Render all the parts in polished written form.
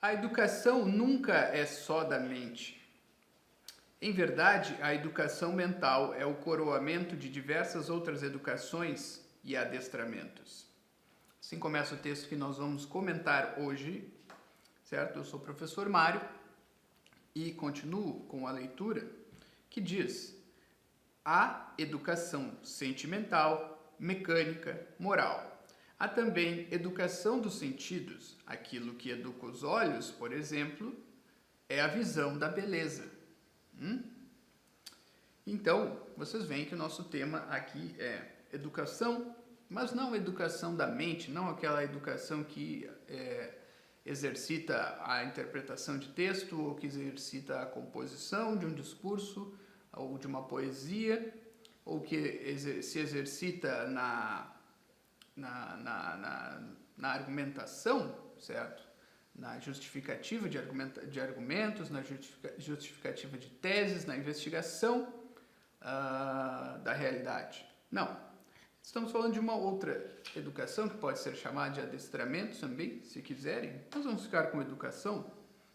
A educação nunca é só da mente. Em verdade, a educação mental é o coroamento de diversas outras educações e adestramentos. Assim começa o texto que nós vamos comentar hoje, certo? Eu sou o professor Mário e continuo com a leitura que diz: há educação sentimental, mecânica, moral. Há também educação dos sentidos. Aquilo que educa os olhos, por exemplo, é a visão da beleza. Então, vocês veem que o nosso tema aqui é educação, mas não educação da mente, não aquela educação que exercita a interpretação de texto ou que exercita a composição de um discurso ou de uma poesia, ou que se exercita na argumentação, certo? Na justificativa de argumentos, na justificativa de teses, na investigação da realidade. Não. Estamos falando de uma outra educação que pode ser chamada de adestramento também, se quiserem. Nós vamos ficar com educação,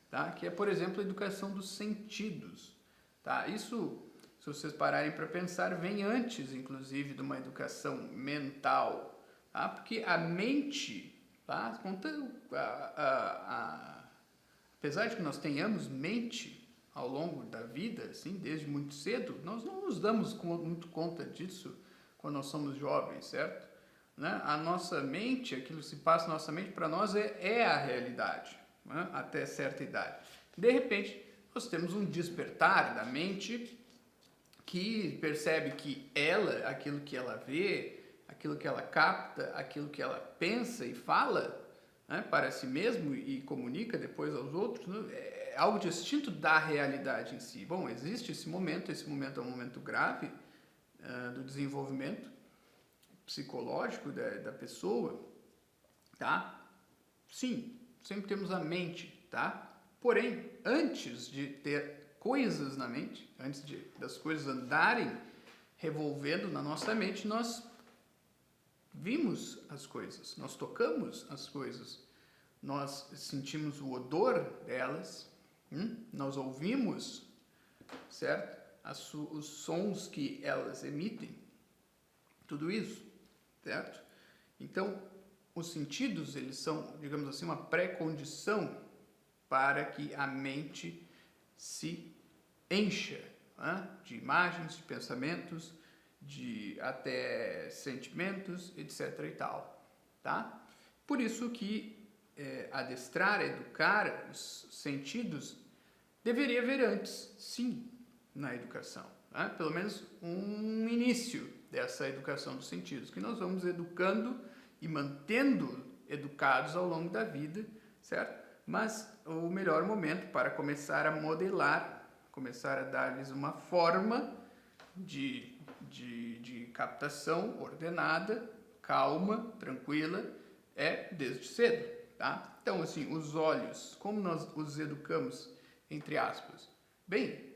tá? Que é, por exemplo, a educação dos sentidos. Tá? Isso, se vocês pararem para pensar, vem antes, inclusive, de uma educação mental. Tá? Porque a mente, tá? Apesar de que nós tenhamos mente ao longo da vida, assim, desde muito cedo, nós não nos damos muito conta disso quando nós somos jovens, certo? Né? A nossa mente, aquilo que se passa na nossa mente, para nós é a realidade, né? Até certa idade. De repente, nós temos um despertar da mente que percebe que ela, aquilo que ela vê, aquilo que ela capta, aquilo que ela pensa e fala, né, para si mesmo e comunica depois aos outros, né, é algo distinto da realidade em si. Bom, existe esse momento é um momento grave do desenvolvimento psicológico da pessoa, tá? Sim, sempre temos a mente, tá? Porém, antes de ter coisas na mente, das coisas andarem revolvendo na nossa mente, nós vimos as coisas, nós tocamos as coisas, nós sentimos o odor delas, nós ouvimos, certo? Os sons que elas emitem, tudo isso, certo? Então, os sentidos, eles são, digamos assim, uma pré-condição para que a mente se encha, né, de imagens, de pensamentos, de até sentimentos, etc. e tal, tá? Por isso que adestrar, educar os sentidos deveria haver antes, sim, na educação, né? Pelo menos um início dessa educação dos sentidos, que nós vamos educando e mantendo educados ao longo da vida, certo? Mas o melhor momento para começar a modelar, começar a dar-lhes uma forma de captação ordenada, calma, tranquila, é desde cedo, tá? Então, assim, os olhos, como nós os educamos, entre aspas? Bem,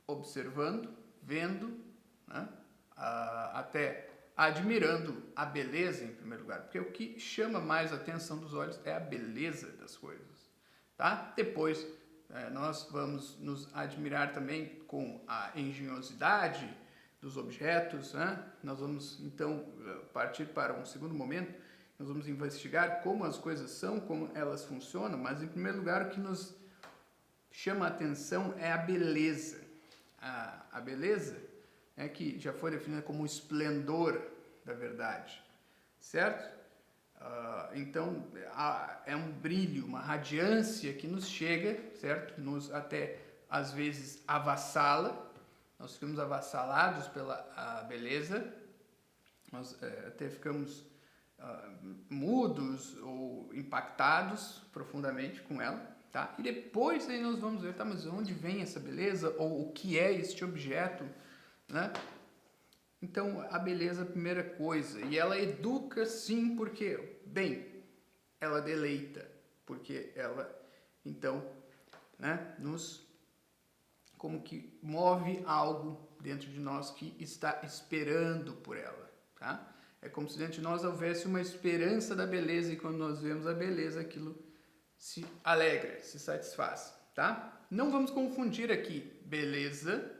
observando, vendo, né? Até admirando a beleza em primeiro lugar, porque o que chama mais a atenção dos olhos é a beleza das coisas, tá? Depois nós vamos nos admirar também com a engenhosidade dos objetos, né? Nós vamos então partir para um segundo momento, nós vamos investigar como as coisas são, como elas funcionam, mas em primeiro lugar o que nos chama a atenção é a beleza. A beleza é que já foi definida como o esplendor da verdade, certo? Então, é um brilho, uma radiância que nos chega, certo? Nos até, às vezes, avassala. Nós ficamos avassalados pela beleza. Nós até ficamos mudos ou impactados profundamente com ela, tá? E depois aí nós vamos ver, tá, mas onde vem essa beleza? Ou o que é este objeto, né? Então, a beleza é a primeira coisa, e ela educa sim, porque, bem, ela deleita, porque ela, então, né, nos, como que move algo dentro de nós que está esperando por ela, tá? É como se dentro de nós houvesse uma esperança da beleza, e quando nós vemos a beleza, aquilo se alegra, se satisfaz, tá? Não vamos confundir aqui beleza,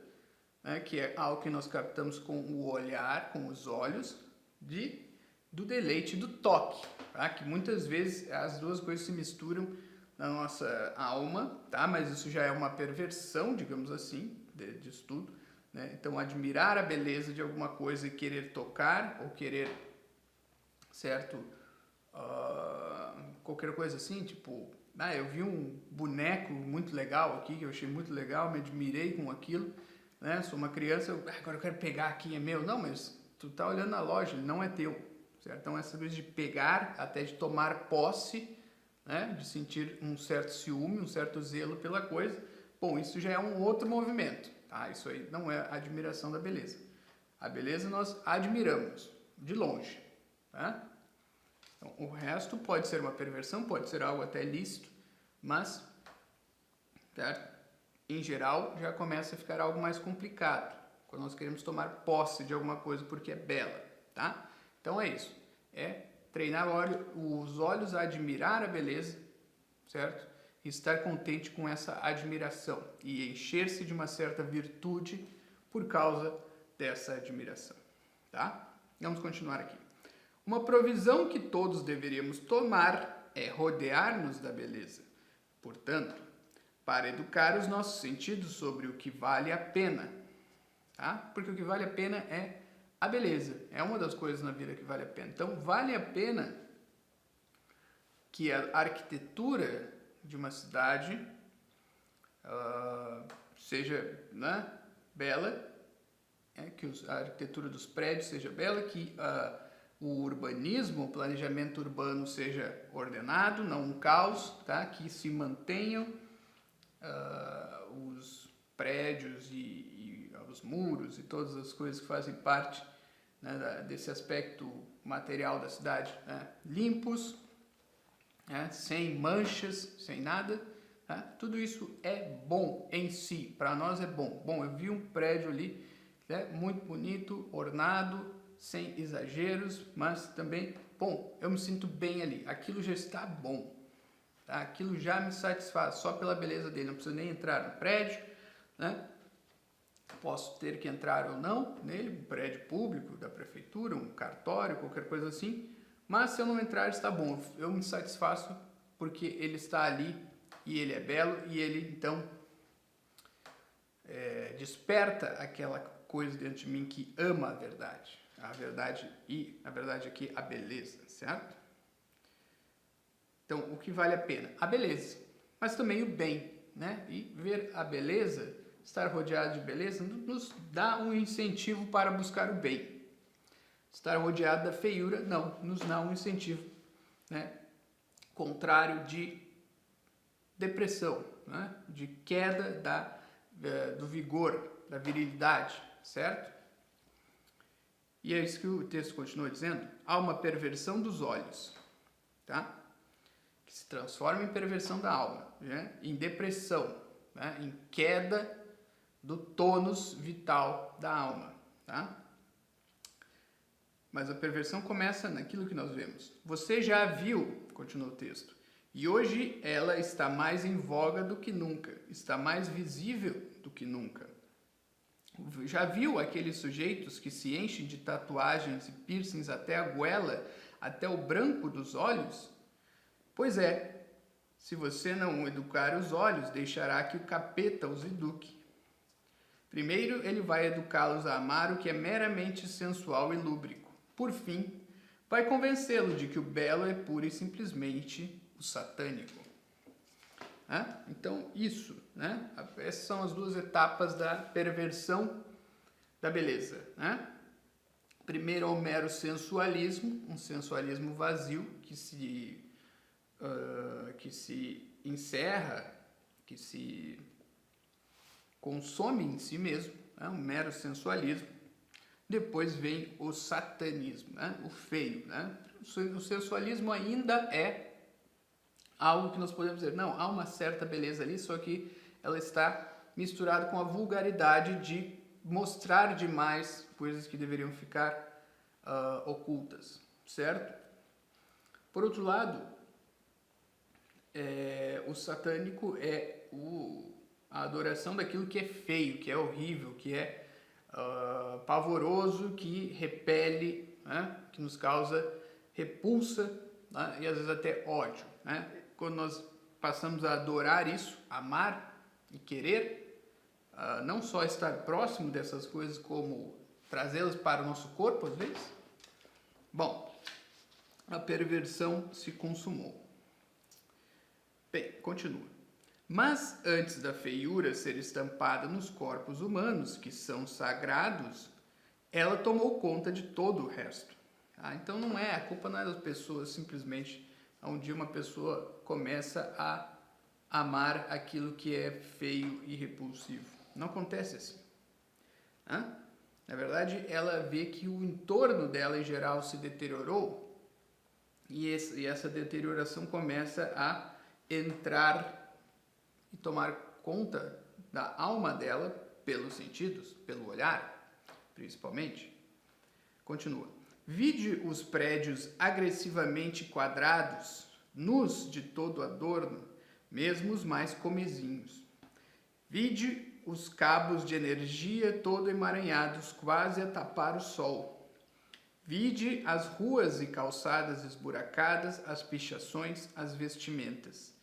né, que é algo que nós captamos com o olhar, com os olhos, do deleite do toque, tá? Que muitas vezes as duas coisas se misturam na nossa alma, tá? Mas isso já é uma perversão, digamos assim, disso tudo, né? Então, admirar a beleza de alguma coisa e querer tocar ou querer, certo? Qualquer coisa assim, tipo, eu vi um boneco muito legal aqui, que eu achei muito legal, me admirei com aquilo, né? Sou uma criança, agora eu quero pegar aqui, é meu. Não, mas tu tá olhando na loja, ele não é teu, certo? Então essa coisa de pegar, até de tomar posse, né? De sentir um certo ciúme, um certo zelo pela coisa, bom, isso já é um outro movimento, tá? Isso aí não é admiração da beleza. A beleza nós admiramos, de longe, tá? Então, o resto pode ser uma perversão, pode ser algo até lícito, mas, certo? Em geral, já começa a ficar algo mais complicado, quando nós queremos tomar posse de alguma coisa porque é bela, tá? Então é isso, é treinar os olhos a admirar a beleza, certo? E estar contente com essa admiração e encher-se de uma certa virtude por causa dessa admiração, tá? Vamos continuar aqui. Uma provisão que todos deveríamos tomar é rodear-nos da beleza. Portanto, para educar os nossos sentidos sobre o que vale a pena, tá? Porque o que vale a pena é a beleza. É uma das coisas na vida que vale a pena. Então, vale a pena que a arquitetura de uma cidade seja, né, bela, que a arquitetura dos prédios seja bela, que o urbanismo, o planejamento urbano seja ordenado, não um caos, tá? Que se mantenham os prédios e os muros e todas as coisas que fazem parte, né, desse aspecto material da cidade, né, limpos, né, sem manchas, sem nada, tá? Tudo isso é bom em si, para nós é bom. Bom, eu vi um prédio ali, né, muito bonito, ornado, sem exageros, mas também, bom, eu me sinto bem ali, aquilo já está bom, tá? Aquilo já me satisfaz só pela beleza dele, não preciso nem entrar no prédio, né? Posso ter que entrar ou não nele, um prédio público da prefeitura, um cartório, qualquer coisa assim, mas se eu não entrar está bom, eu me satisfaço porque ele está ali e ele é belo e ele então desperta aquela coisa dentro de mim que ama a verdade. A verdade aqui, a beleza, certo? Então, o que vale a pena? A beleza, mas também o bem, né? E ver a beleza, estar rodeado de beleza, nos dá um incentivo para buscar o bem. Estar rodeado da feiura, não, nos dá um incentivo, né? Contrário de depressão, né? De queda do vigor, da virilidade, certo? E é isso que o texto continua dizendo. Há uma perversão dos olhos, tá? Que se transforma em perversão da alma, né? Em depressão, né? Em queda do tônus vital da alma, tá? Mas a perversão começa naquilo que nós vemos. Você já viu, continua o texto, e hoje ela está mais em voga do que nunca, está mais visível do que nunca. Já viu aqueles sujeitos que se enchem de tatuagens e piercings até a goela, até o branco dos olhos? Pois é, se você não educar os olhos, deixará que o capeta os eduque. Primeiro, ele vai educá-los a amar o que é meramente sensual e lúbrico. Por fim, vai convencê-lo de que o belo é pura e simplesmente o satânico. Então, isso, né? Essas são as duas etapas da perversão da beleza, né? Primeiro é o mero sensualismo, um sensualismo vazio que se encerra, que se consome em si mesmo, né? Um mero sensualismo. Depois vem o satanismo, né? O feio, né? O sensualismo ainda é algo que nós podemos dizer, não, há uma certa beleza ali, só que ela está misturada com a vulgaridade de mostrar demais coisas que deveriam ficar ocultas, certo? Por outro lado, o satânico é a adoração daquilo que é feio, que é horrível, que é pavoroso, que repele, né? Que nos causa repulsa, né? E às vezes até ódio, né? Quando nós passamos a adorar isso, amar e querer, não só estar próximo dessas coisas, como trazê-las para o nosso corpo, às vezes, bom, a perversão se consumou. Bem, continua. Mas antes da feiura ser estampada nos corpos humanos, que são sagrados, ela tomou conta de todo o resto. Tá? Então a culpa não é das pessoas, simplesmente um dia uma pessoa começa a amar aquilo que é feio e repulsivo. Não acontece assim. Na verdade, ela vê que o entorno dela em geral se deteriorou e essa deterioração começa a entrar e tomar conta da alma dela pelos sentidos, pelo olhar, principalmente. Continua. Vide os prédios agressivamente quadrados, nus de todo adorno, mesmo os mais comezinhos. Vide os cabos de energia todo emaranhados, quase a tapar o sol. Vide as ruas e calçadas esburacadas, as pichações, as vestimentas.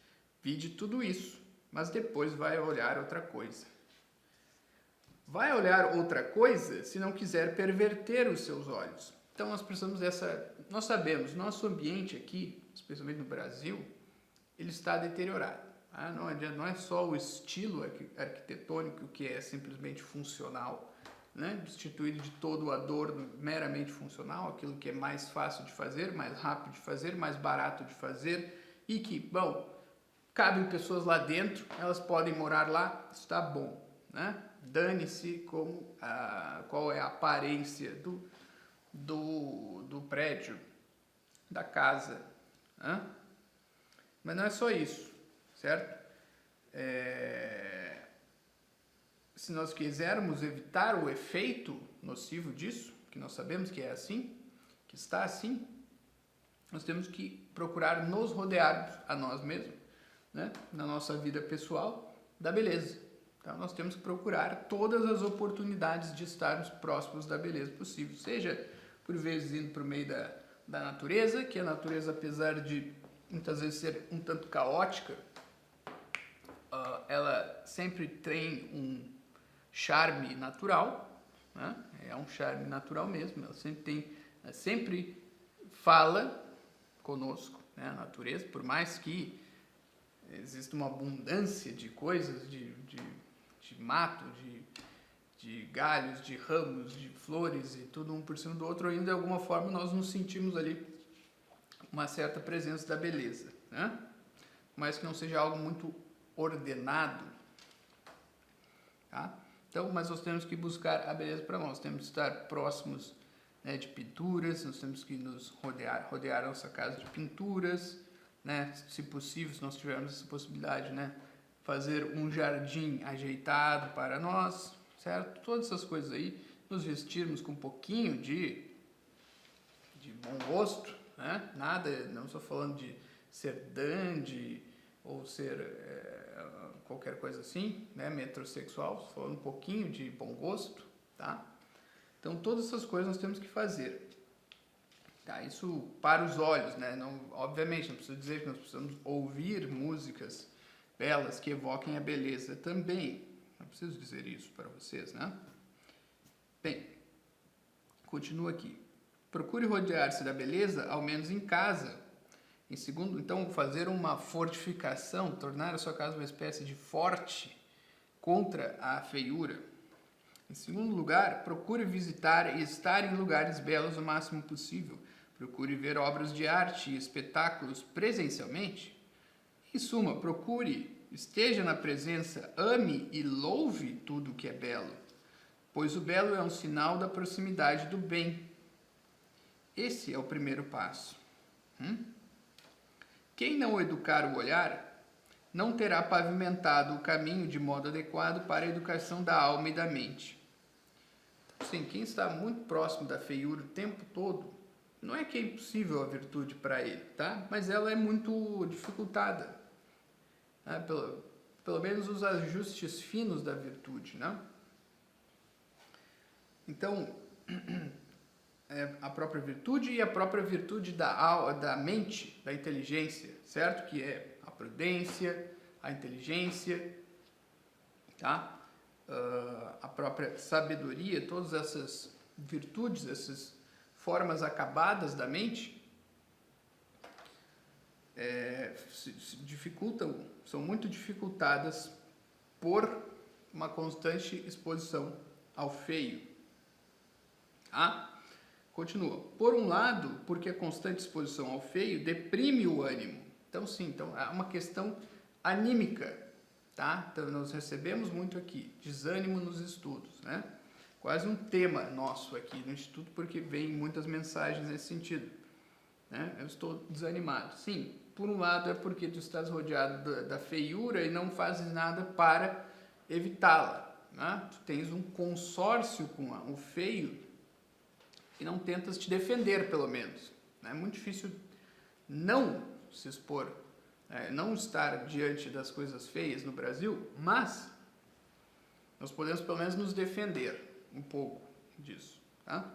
Vide tudo isso, mas depois vai olhar outra coisa. Vai olhar outra coisa se não quiser perverter os seus olhos. Então nós sabemos, nosso ambiente aqui, especialmente no Brasil, ele está deteriorado. Não é só o estilo arquitetônico que é simplesmente funcional, né? Destituído de todo o adorno meramente funcional, aquilo que é mais fácil de fazer, mais rápido de fazer, mais barato de fazer e que, bom, cabem pessoas lá dentro, elas podem morar lá, está bom, né? Dane-se qual é a aparência do prédio, da casa, né? Mas não é só isso, certo? Se nós quisermos evitar o efeito nocivo disso, que nós sabemos que é assim, que está assim, nós temos que procurar nos rodearmos a nós mesmos, né? Na nossa vida pessoal, da beleza. Então, nós temos que procurar todas as oportunidades de estarmos próximos da beleza possível, seja por vezes indo para o meio da natureza, que a natureza, apesar de muitas vezes ser um tanto caótica, ela sempre tem um charme natural, né? É um charme natural mesmo, ela sempre fala conosco, né? A natureza, por mais que existe uma abundância de coisas, de mato, de galhos, de ramos, de flores e tudo um por cima do outro, ainda de alguma forma nós nos sentimos ali uma certa presença da beleza, né? Mas que não seja algo muito ordenado, tá? Então, mas nós temos que buscar a beleza para nós, temos que estar próximos, né, de pinturas, nós temos que nos rodear a nossa casa de pinturas, né? Se possível, se nós tivermos essa possibilidade, né, fazer um jardim ajeitado para nós, certo? Todas essas coisas aí, nos vestirmos com um pouquinho de bom gosto, né? Nada, não estou falando de ser dandy ou ser qualquer coisa assim, né? Metrosexual, estou falando um pouquinho de bom gosto, tá? Então, todas essas coisas nós temos que fazer. Tá, isso para os olhos, né? Não, obviamente, não preciso dizer que nós precisamos ouvir músicas belas que evoquem a beleza também. Não preciso dizer isso para vocês, né? Bem, continua aqui. Procure rodear-se da beleza, ao menos em casa. Em segundo, então, fazer uma fortificação, tornar a sua casa uma espécie de forte contra a feiura. Em segundo lugar, procure visitar e estar em lugares belos o máximo possível. Procure ver obras de arte e espetáculos presencialmente. Em suma, procure, esteja na presença, ame e louve tudo o que é belo, pois o belo é um sinal da proximidade do bem. Esse é o primeiro passo. Quem não educar o olhar, não terá pavimentado o caminho de modo adequado para a educação da alma e da mente. Sim, quem está muito próximo da feiura o tempo todo, não é que é impossível a virtude para ele, tá? Mas ela é muito dificultada. né? Pelo menos os ajustes finos da virtude, né? Então, a própria virtude e a própria virtude da mente, da inteligência, certo? Que é a prudência, a inteligência, tá? A própria sabedoria, todas essas virtudes, essas formas acabadas da mente, se dificultam, são muito dificultadas por uma constante exposição ao feio. Tá? Continua. Por um lado, porque a constante exposição ao feio deprime o ânimo. Então, sim, então, é uma questão anímica. Tá? Então, nós recebemos muito aqui, desânimo nos estudos, né? Quase um tema nosso aqui no Instituto, porque vem muitas mensagens nesse sentido, né? Eu estou desanimado. Sim, por um lado é porque tu estás rodeado da feiura e não fazes nada para evitá-la, né? Tu tens um consórcio com o feio e não tentas te defender, pelo menos. É muito difícil não se expor, não estar diante das coisas feias no Brasil, mas nós podemos pelo menos nos defender um pouco disso, tá?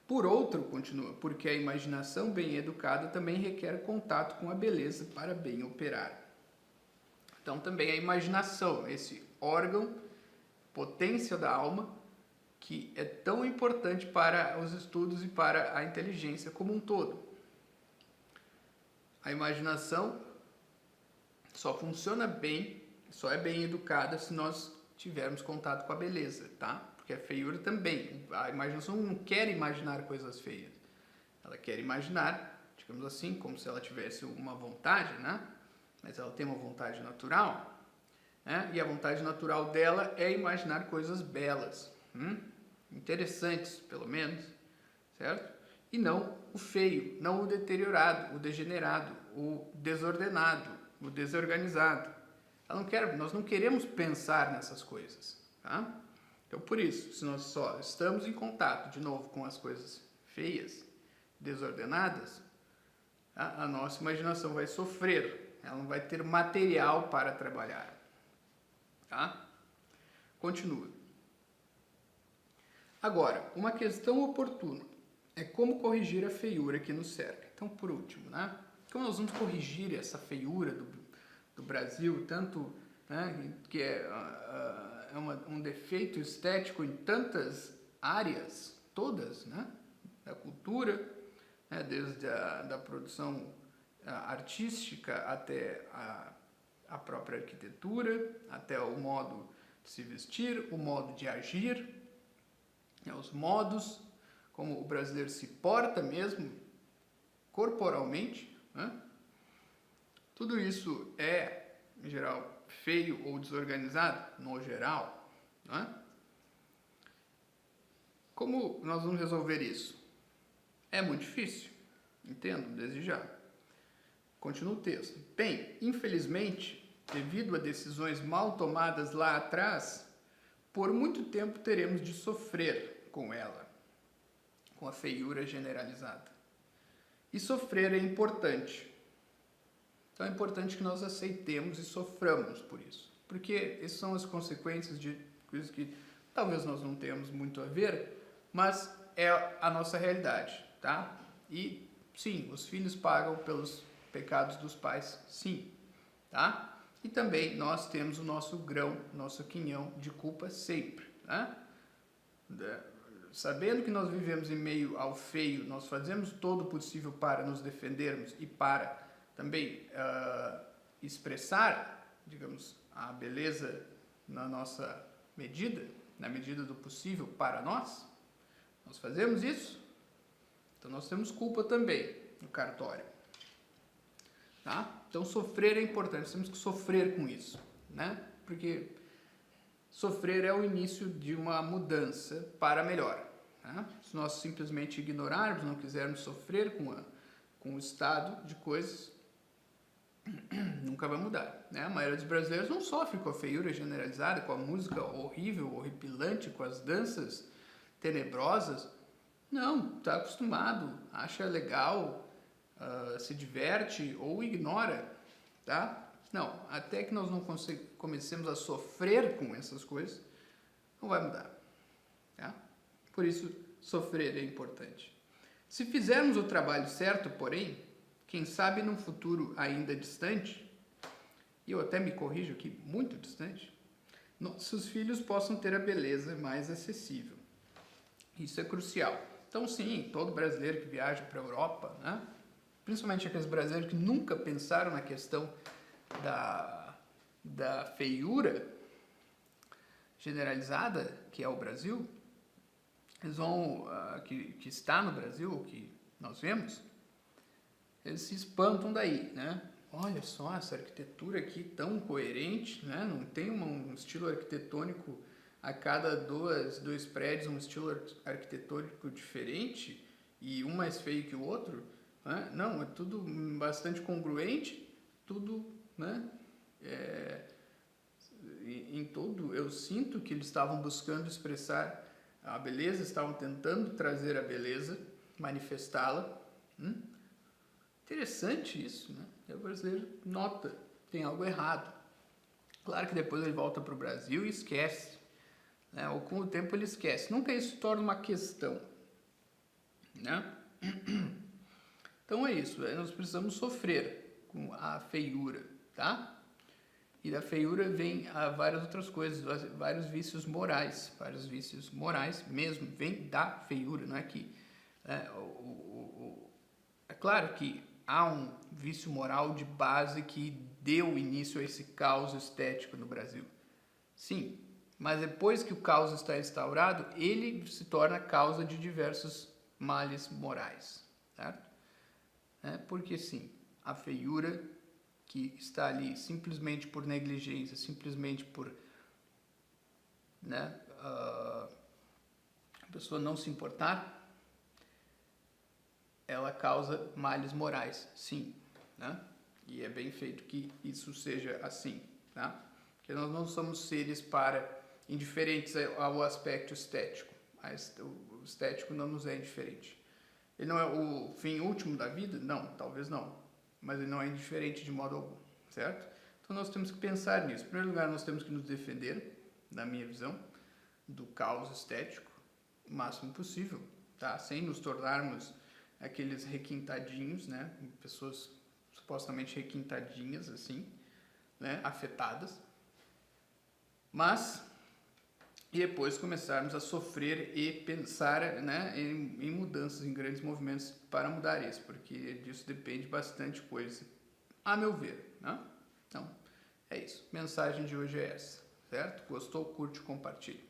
Por outro, continua, porque a imaginação bem educada também requer contato com a beleza para bem operar. Então também a imaginação, esse órgão, potência da alma, que é tão importante para os estudos e para a inteligência como um todo. A imaginação só funciona bem, só é bem educada se nós tivermos contato com a beleza, tá? Porque a feiura também, a imaginação não quer imaginar coisas feias. Ela quer imaginar, digamos assim, como se ela tivesse uma vontade, né? Mas ela tem uma vontade natural, né? E a vontade natural dela é imaginar coisas belas, interessantes, pelo menos, certo? E não o feio, não o deteriorado, o degenerado, o desordenado, o desorganizado. Nós não queremos pensar nessas coisas, tá? Então, por isso, se nós só estamos em contato, de novo, com as coisas feias, desordenadas, a nossa imaginação vai sofrer, ela não vai ter material para trabalhar, tá? Continua. Agora, uma questão oportuna é como corrigir a feiura que nos cerca. Então, por último, né? Como nós vamos corrigir essa feiura do Brasil, tanto, né, que é um defeito estético em tantas áreas, todas, né, da cultura, né, desde da produção artística até a própria arquitetura, até o modo de se vestir, o modo de agir, né, os modos como o brasileiro se porta mesmo, corporalmente, né? Tudo isso é, em geral, feio ou desorganizado, no geral, né? Como nós vamos resolver isso? É muito difícil, entendo, desde já. Continua o texto. Bem, infelizmente, devido a decisões mal tomadas lá atrás, por muito tempo teremos de sofrer com ela, com a feiura generalizada. E sofrer é importante. Então é importante que nós aceitemos e soframos por isso. Porque essas são as consequências de coisas que talvez nós não tenhamos muito a ver, mas é a nossa realidade, tá? E sim, os filhos pagam pelos pecados dos pais, sim, tá? E também nós temos o nosso grão, nosso quinhão de culpa sempre, né? Sabendo que nós vivemos em meio ao feio, nós fazemos todo o possível para nos defendermos e para também expressar, digamos, a beleza na nossa medida, na medida do possível para nós. Nós fazemos isso, então nós temos culpa também no cartório. Tá? Então sofrer é importante, nós temos que sofrer com isso, né? Porque sofrer é o início de uma mudança para melhor. Tá? Se nós simplesmente ignorarmos, não quisermos sofrer com o estado de coisas, nunca vai mudar, né? A maioria dos brasileiros não sofre com a feiura generalizada, com a música horrível, horripilante, com as danças tenebrosas. Não, está acostumado, acha legal, se diverte ou ignora, tá? Não, até que nós não comecemos a sofrer com essas coisas, não vai mudar. Tá? Por isso, sofrer é importante. Se fizermos o trabalho certo, porém, quem sabe num futuro ainda distante, e eu até me corrijo aqui, muito distante, nossos filhos possam ter a beleza mais acessível. Isso é crucial. Então, sim, todo brasileiro que viaja para a Europa, né? Principalmente aqueles brasileiros que nunca pensaram na questão da feiura generalizada, que é o Brasil, eles vão, que está no Brasil, que nós vemos, eles se espantam daí, né? Olha só essa arquitetura aqui tão coerente, né? Não tem um estilo arquitetônico a cada dois prédios, um estilo arquitetônico diferente e um mais feio que o outro, né? Não, é tudo bastante congruente, tudo, né? Em todo, eu sinto que eles estavam buscando expressar a beleza, estavam tentando trazer a beleza, manifestá-la. Interessante isso, né? O brasileiro nota, tem algo errado. Claro que depois ele volta para o Brasil e esquece, né? Ou com o tempo ele esquece. Nunca isso se torna uma questão, né? Então é isso, nós precisamos sofrer com a feiura, tá? E da feiura vem várias outras coisas, vários vícios morais mesmo, vem da feiura, não é que... É claro que há um vício moral de base que deu início a esse caos estético no Brasil. Sim, mas depois que o caos está instaurado, ele se torna causa de diversos males morais, certo? Porque sim, a feiura que está ali simplesmente por negligência, simplesmente por, né, a pessoa não se importar, ela causa males morais, sim, né? E é bem feito que isso seja assim, tá? Porque nós não somos seres indiferentes ao aspecto estético. O estético não nos é indiferente. Ele não é o fim último da vida? Não, talvez não. Mas ele não é indiferente de modo algum, certo? Então nós temos que pensar nisso. Em primeiro lugar, nós temos que nos defender, na minha visão, do caos estético o máximo possível, tá? Sem nos tornarmos aqueles requintadinhos, né? Pessoas supostamente requintadinhas, assim, né? Afetadas. Mas, e depois começarmos a sofrer e pensar, né, em mudanças, em grandes movimentos para mudar isso, porque disso depende bastante coisa, a meu ver, né? Então, é isso. A mensagem de hoje é essa, certo? Gostou? Curte, compartilha.